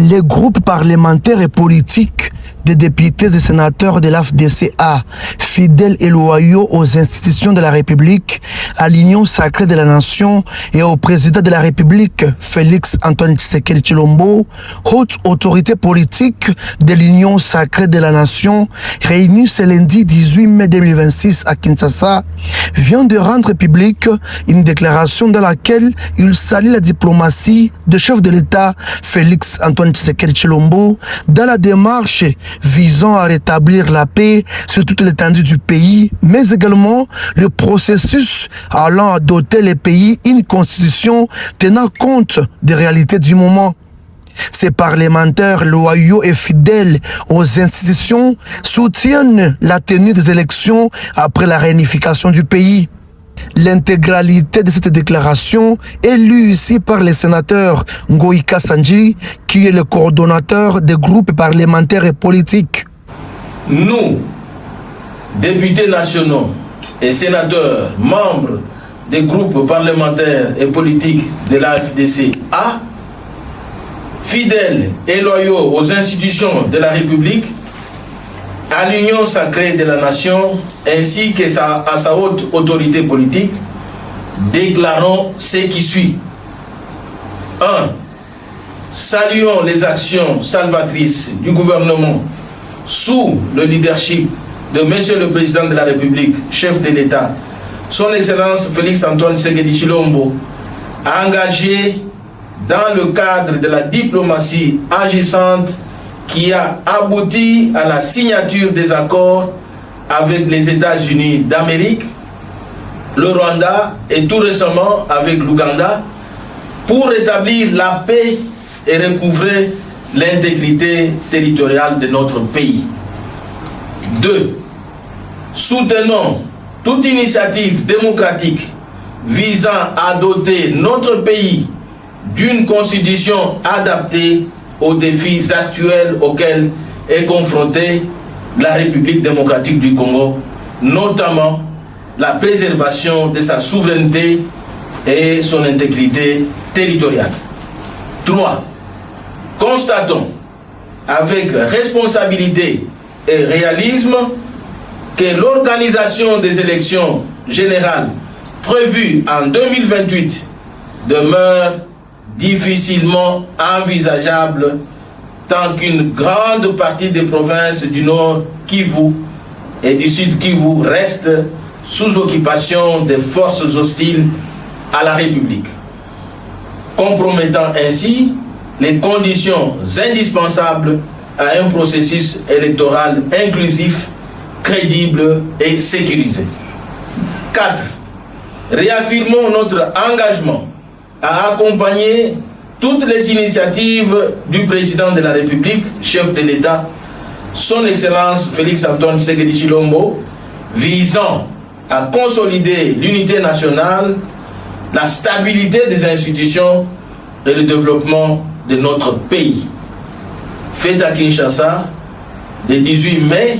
Les groupes parlementaires et politiques des députés et sénateurs de l'AFDCA, fidèles et loyaux aux institutions de la République, à l'Union sacrée de la Nation et au président de la République, Félix Antoine Tshisekedi Tshilombo, haute autorité politique de l'Union sacrée de la Nation, réunie ce lundi 18 mai 2026 à Kinshasa, vient de rendre publique une déclaration dans laquelle il salue la diplomatie du chef de l'État, Félix Antoine Tshisekedi Tshilombo, dans la démarche visant à rétablir la paix sur toute l'étendue du pays, mais également le processus allant à doter les pays une constitution tenant compte des réalités du moment. Ces parlementaires loyaux et fidèles aux institutions soutiennent la tenue des élections après la réunification du pays. L'intégralité de cette déclaration est lue ici par le sénateur Ngoïka Sanji, qui est le coordonnateur des groupes parlementaires et politiques. Nous, députés nationaux et sénateurs, membres des groupes parlementaires et politiques de l'AFDCA, fidèles et loyaux aux institutions de la République, à l'Union sacrée de la Nation, ainsi qu'à sa haute autorité politique, déclarons ce qui suit. 1. Saluons les actions salvatrices du gouvernement sous le leadership de Monsieur le Président de la République, chef de l'État, Son Excellence Félix Antoine Tshisekedi Tshilombo, engagé dans le cadre de la diplomatie agissante qui a abouti à la signature des accords avec les États-Unis d'Amérique, le Rwanda et tout récemment avec l'Ouganda pour rétablir la paix et recouvrer l'intégrité territoriale de notre pays. 2. Soutenons toute initiative démocratique visant à doter notre pays d'une constitution adaptée aux défis actuels auxquels est confrontée la République démocratique du Congo, notamment la préservation de sa souveraineté et son intégrité territoriale. 3. Constatons avec responsabilité et réalisme que l'organisation des élections générales prévues en 2028 demeure difficilement envisageable tant qu'une grande partie des provinces du Nord Kivu et du Sud Kivu restent sous occupation des forces hostiles à la République, compromettant ainsi les conditions indispensables à un processus électoral inclusif, crédible et sécurisé. 4. Réaffirmons notre engagement à accompagner toutes les initiatives du président de la République, chef de l'État, Son Excellence Félix Antoine Tshisekedi Tshilombo, visant à consolider l'unité nationale, la stabilité des institutions et le développement de notre pays. Fait à Kinshasa, le 18 mai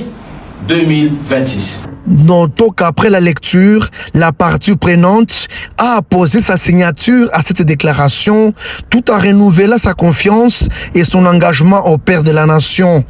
2026. Notons qu'après la lecture, la partie prenante a apposé sa signature à cette déclaration tout en renouvelant sa confiance et son engagement au Père de la Nation.